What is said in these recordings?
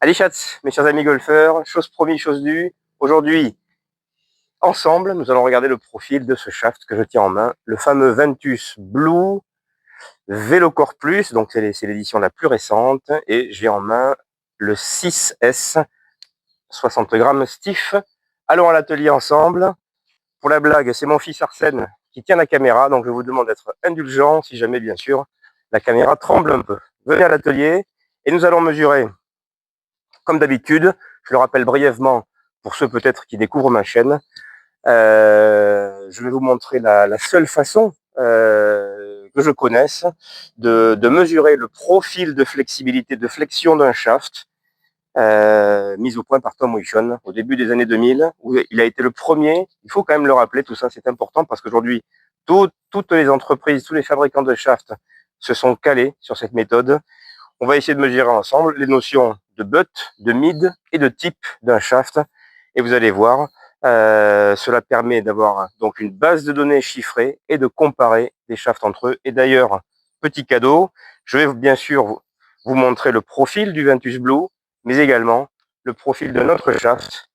Allez chats, mes chers amis golfeurs, chose promise, chose due. Aujourd'hui, ensemble, nous allons regarder le profil de ce shaft que je tiens en main, le fameux Ventus Blue VeloCore Plus, donc c'est l'édition la plus récente, et j'ai en main le 6S 60 grammes stiff. Allons à l'atelier ensemble. Pour la blague, c'est mon fils Arsène qui tient la caméra, donc je vous demande d'être indulgent si jamais, bien sûr, la caméra tremble un peu. Venez à l'atelier et nous allons mesurer. Comme d'habitude, je le rappelle brièvement pour ceux peut-être qui découvrent ma chaîne, je vais vous montrer la seule façon que je connaisse de mesurer le profil de flexibilité, de flexion d'un shaft mis au point par Tom Wilson au début des années 2000, où il a été le premier. Il faut quand même le rappeler, tout ça c'est important parce qu'aujourd'hui, toutes les entreprises, tous les fabricants de shafts se sont calés sur cette méthode. On va essayer de mesurer ensemble les notions de butt, de mid et de tip d'un shaft. Et vous allez voir, cela permet d'avoir donc une base de données chiffrée et de comparer les shafts entre eux. Et d'ailleurs, petit cadeau, je vais bien sûr vous montrer le profil du Ventus Blue, mais également le profil de notre shaft,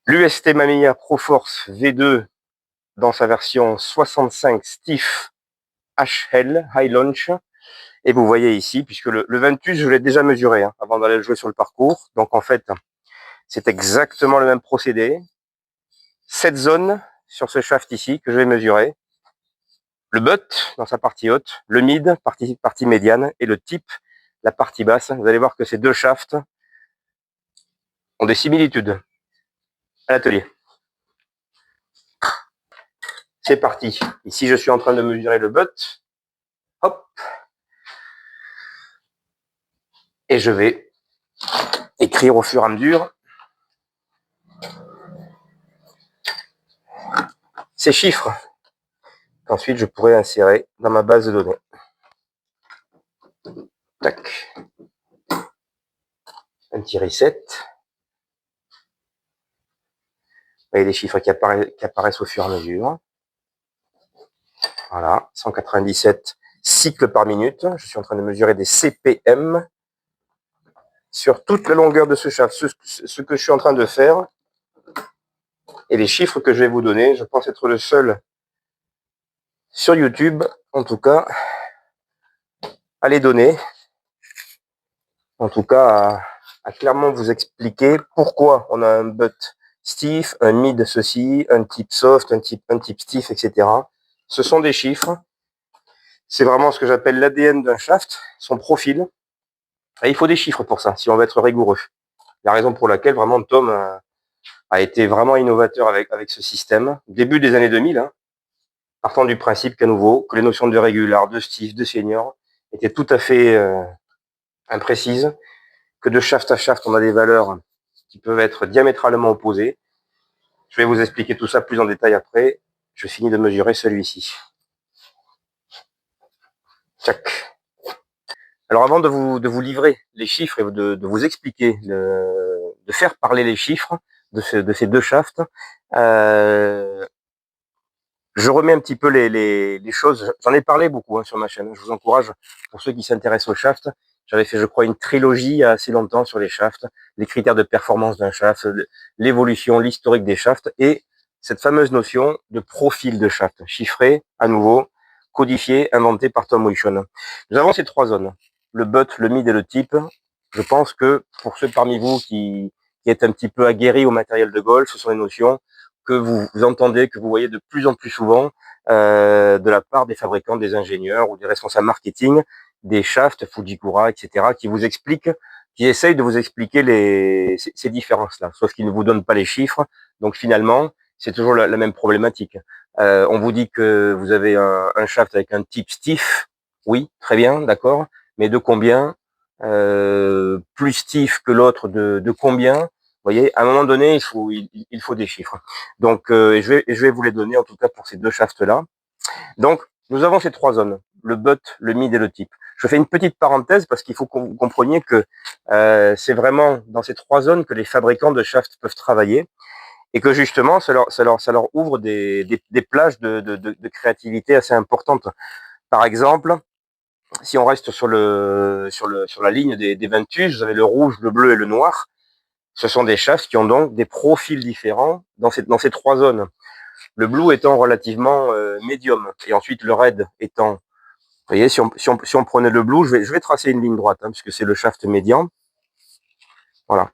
l'UST Mamiya ProForce V2 dans sa version 65 Stiff HL, High Launch. Et vous voyez ici, puisque le Ventus, je l'ai déjà mesuré avant d'aller le jouer sur le parcours. Donc en fait, c'est exactement le même procédé. 7 zones sur ce shaft ici que je vais mesurer. Le butt dans sa partie haute, le mid, partie médiane, et le tip, la partie basse. Vous allez voir que ces deux shafts ont des similitudes. À l'atelier. C'est parti. Ici, je suis en train de mesurer le butt. Hop. Et je vais écrire au fur et à mesure ces chiffres qu'ensuite je pourrai insérer dans ma base de données. Tac. Un petit reset. Vous voyez les chiffres qui apparaissent au fur et à mesure. Voilà, 197 cycles par minute. Je suis en train de mesurer des CPM sur toute la longueur de ce shaft. Ce que je suis en train de faire et les chiffres que je vais vous donner, je pense être le seul sur YouTube, en tout cas, à les donner. En tout cas, à clairement vous expliquer pourquoi on a un butt stiff, un mid ceci, un tip soft, un tip stiff, etc. Ce sont des chiffres. C'est vraiment ce que j'appelle l'ADN d'un shaft, son profil. Et il faut des chiffres pour ça, si on veut être rigoureux. La raison pour laquelle vraiment Tom a été vraiment innovateur avec ce système. Début des années 2000, partant du principe qu'à nouveau, que les notions de régular, de stiff, de senior étaient tout à fait imprécises, que de shaft à shaft, on a des valeurs qui peuvent être diamétralement opposées. Je vais vous expliquer tout ça plus en détail après. Je finis de mesurer celui-ci. Tchac. Alors avant de vous livrer les chiffres et de vous expliquer, de faire parler les chiffres de ces deux shafts, je remets un petit peu les choses. J'en ai parlé beaucoup sur ma chaîne. Je vous encourage, pour ceux qui s'intéressent aux shafts, j'avais fait, je crois, une trilogie il y a assez longtemps sur les shafts, les critères de performance d'un shaft, l'évolution, l'historique des shafts et cette fameuse notion de profil de shaft, chiffré, à nouveau, codifié, inventé par Tom Wilson. Nous avons ces trois zones, le butt, le mid et le tip. Je pense que pour ceux parmi vous qui êtes un petit peu aguerris au matériel de golf, ce sont des notions que vous entendez, que vous voyez de plus en plus souvent de la part des fabricants, des ingénieurs ou des responsables marketing, des shafts, Fujikura, etc., qui vous expliquent, qui essayent de vous expliquer ces différences-là, sauf qu'ils ne vous donnent pas les chiffres. Donc finalement, c'est toujours la même problématique. On vous dit que vous avez un shaft avec un type stiff, oui, très bien, d'accord, mais de combien plus stiff que l'autre de combien? Vous voyez, à un moment donné, il faut des chiffres. Donc, je vais vous les donner, en tout cas, pour ces deux shafts-là. Donc, nous avons ces trois zones, le butt, le mid et le tip. Je fais une petite parenthèse parce qu'il faut que vous compreniez que c'est vraiment dans ces trois zones que les fabricants de shafts peuvent travailler et que justement, ça leur ouvre des plages de créativité assez importantes. Par exemple, si on reste sur la ligne des Ventus, vous avez le rouge, le bleu et le noir. Ce sont des shafts qui ont donc des profils différents dans ces trois zones. Le blue étant relativement médium, et ensuite le red étant, vous voyez, si on prenait le blue, je vais tracer une ligne droite, puisque c'est le shaft médian. Voilà.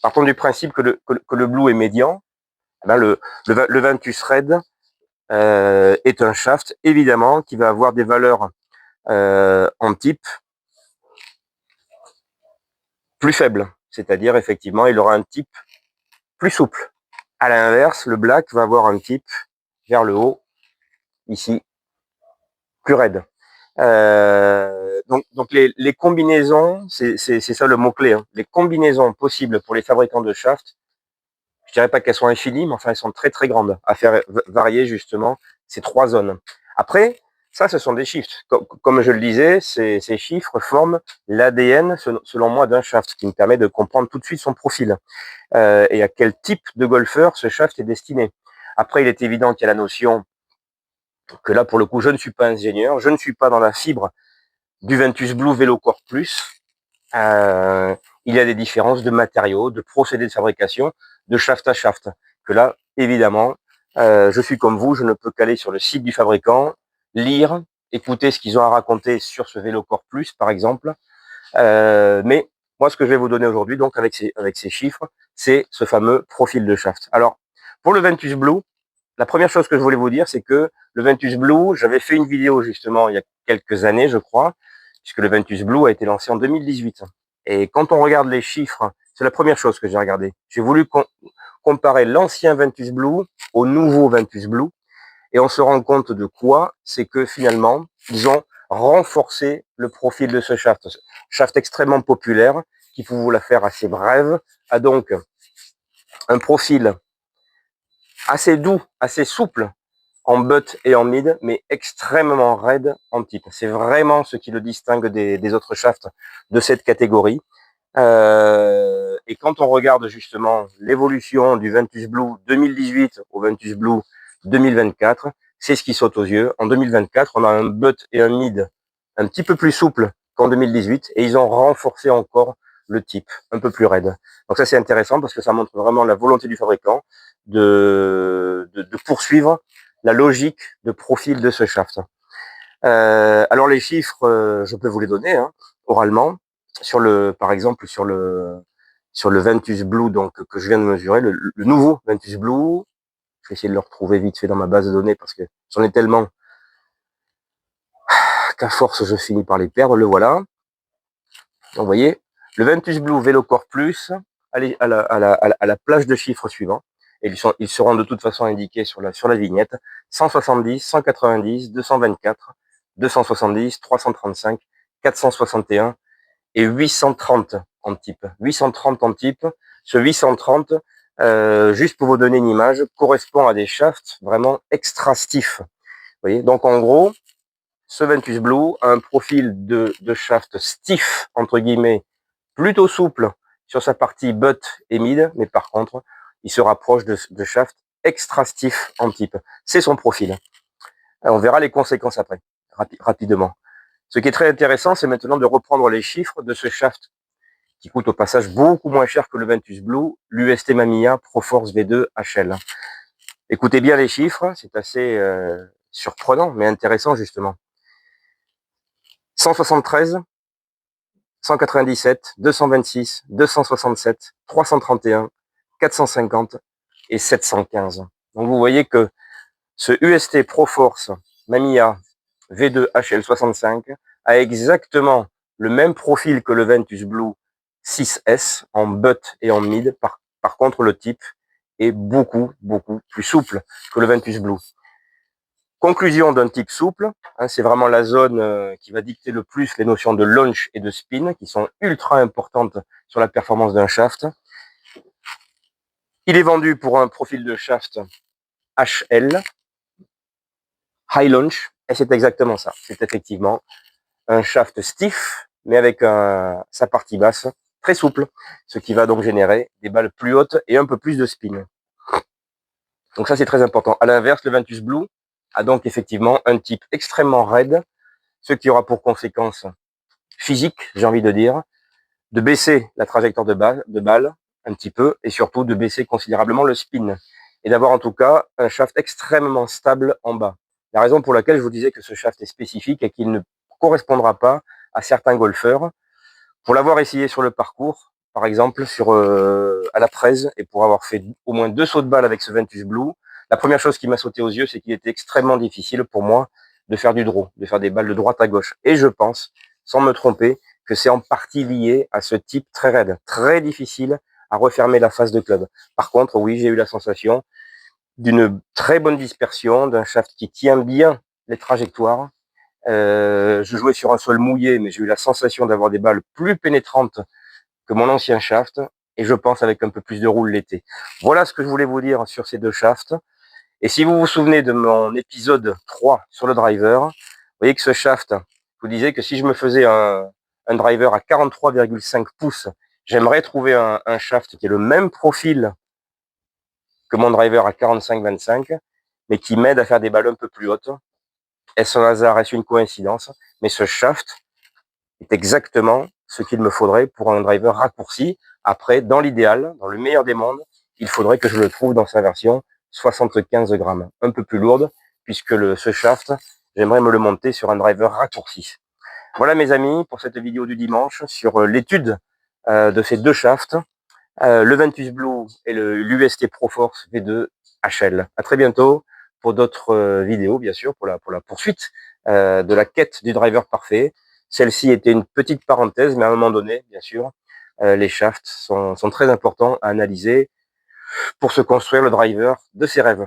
Partons du principe que le blue est médian, ben le Ventus red est un shaft, évidemment, qui va avoir des valeurs en type plus faibles. C'est-à-dire, effectivement, il aura un type plus souple. À l'inverse, le black va avoir un type vers le haut, ici, plus raide. Donc les combinaisons, c'est ça le mot-clé. Les combinaisons possibles pour les fabricants de shafts, je dirais pas qu'elles sont infinies, mais enfin elles sont très très grandes à faire varier justement ces trois zones. Après, ça, ce sont des chiffres. Comme je le disais, ces chiffres forment l'ADN, selon moi, d'un shaft, ce qui me permet de comprendre tout de suite son profil et à quel type de golfeur ce shaft est destiné. Après, il est évident qu'il y a la notion que là, pour le coup, je ne suis pas ingénieur, je ne suis pas dans la fibre du Ventus Blue VeloCore Plus. Il y a des différences de matériaux, de procédés de fabrication, de shaft à shaft. Que là, évidemment, je suis comme vous, je ne peux qu'aller sur le site du fabricant, lire, écouter ce qu'ils ont à raconter sur ce VeloCore Plus, par exemple. Mais moi, ce que je vais vous donner aujourd'hui, donc avec ces chiffres, c'est ce fameux profil de shaft. Alors, pour le Ventus Blue, la première chose que je voulais vous dire, c'est que le Ventus Blue, j'avais fait une vidéo justement il y a quelques années, je crois, puisque le Ventus Blue a été lancé en 2018. Et quand on regarde les chiffres, c'est la première chose que j'ai regardé. J'ai voulu comparer l'ancien Ventus Blue au nouveau Ventus Blue, et on se rend compte de quoi? C'est que finalement, ils ont renforcé le profil de ce shaft. Shaft extrêmement populaire, qui, pour vous la faire assez brève, a donc un profil assez doux, assez souple en butt et en mid, mais extrêmement raide en tip. C'est vraiment ce qui le distingue des autres shafts de cette catégorie. Et quand on regarde justement l'évolution du Ventus Blue 2018 au Ventus Blue 2024, c'est ce qui saute aux yeux. En 2024, on a un butt et un mid un petit peu plus souple qu'en 2018, et ils ont renforcé encore le type, un peu plus raide. Donc ça, c'est intéressant parce que ça montre vraiment la volonté du fabricant de poursuivre la logique de profil de ce shaft. Alors les chiffres, je peux vous les donner oralement. Par exemple, sur le Ventus Blue, donc que je viens de mesurer, le nouveau Ventus Blue. Je vais essayer de le retrouver vite fait dans ma base de données parce que j'en ai tellement qu'à force je finis par les perdre. Le voilà. Donc vous voyez, le Ventus Blue VeloCore Plus, allez à la plage de chiffres suivants. Et ils seront de toute façon indiqués sur la vignette. 170, 190, 224, 270, 335, 461 et 830 en type. 830 en type. Ce 830, juste pour vous donner une image, correspond à des shafts vraiment extra stiff. Vous voyez, donc en gros, ce Ventus Blue a un profil de shaft stiff, entre guillemets, plutôt souple sur sa partie butt et mid, mais par contre, il se rapproche de shaft extra stiff en type. C'est son profil. On verra les conséquences après, rapidement. Ce qui est très intéressant, c'est maintenant de reprendre les chiffres de ce shaft qui coûte au passage beaucoup moins cher que le Ventus Blue, l'UST Mamiya ProForce V2 HL. Écoutez bien les chiffres, c'est assez surprenant, mais intéressant justement. 173, 197, 226, 267, 331, 450 et 715. Donc vous voyez que ce UST ProForce Mamiya V2 HL65 a exactement le même profil que le Ventus Blue 6S en butt et en mid. Par contre, le type est beaucoup plus souple que le Ventus Blue. Conclusion d'un type souple, c'est vraiment la zone qui va dicter le plus les notions de launch et de spin, qui sont ultra importantes sur la performance d'un shaft. Il est vendu pour un profil de shaft HL, High Launch, et c'est exactement ça. C'est effectivement un shaft stiff, mais avec sa partie basse très souple, ce qui va donc générer des balles plus hautes et un peu plus de spin. Donc ça, c'est très important. À l'inverse, le Ventus Blue a donc effectivement un type extrêmement raide, ce qui aura pour conséquence physique, j'ai envie de dire, de baisser la trajectoire de balle un petit peu, et surtout de baisser considérablement le spin, et d'avoir en tout cas un shaft extrêmement stable en bas. La raison pour laquelle je vous disais que ce shaft est spécifique et qu'il ne correspondra pas à certains golfeurs. Pour l'avoir essayé sur le parcours, par exemple à la 13, et pour avoir fait au moins 2 sauts de balle avec ce Ventus Blue, la première chose qui m'a sauté aux yeux, c'est qu'il était extrêmement difficile pour moi de faire du draw, de faire des balles de droite à gauche. Et je pense, sans me tromper, que c'est en partie lié à ce type très raide, très difficile à refermer la face de club. Par contre, oui, j'ai eu la sensation d'une très bonne dispersion, d'un shaft qui tient bien les trajectoires. Je jouais sur un sol mouillé, mais j'ai eu la sensation d'avoir des balles plus pénétrantes que mon ancien shaft, et je pense avec un peu plus de roule l'été. Voilà ce que je voulais vous dire sur ces 2 shafts. Et si vous vous souvenez de mon épisode 3 sur le driver, vous voyez que ce shaft, je vous disais que si je me faisais un driver à 43,5 pouces, j'aimerais trouver un shaft qui ait le même profil que mon driver à 45-25, mais qui m'aide à faire des balles un peu plus hautes. Est-ce un hasard, est-ce une coïncidence? Mais ce shaft est exactement ce qu'il me faudrait pour un driver raccourci. Après, dans l'idéal, dans le meilleur des mondes, il faudrait que je le trouve dans sa version 75 grammes, un peu plus lourde, puisque ce shaft, j'aimerais me le monter sur un driver raccourci. Voilà mes amis, pour cette vidéo du dimanche, sur l'étude de ces 2 shafts, le Ventus Blue et l'UST Pro Force V2 HL. À très bientôt pour d'autres vidéos, bien sûr, pour la poursuite de la quête du driver parfait. Celle-ci était une petite parenthèse, mais à un moment donné, bien sûr, les shafts sont très importants à analyser pour se construire le driver de ses rêves.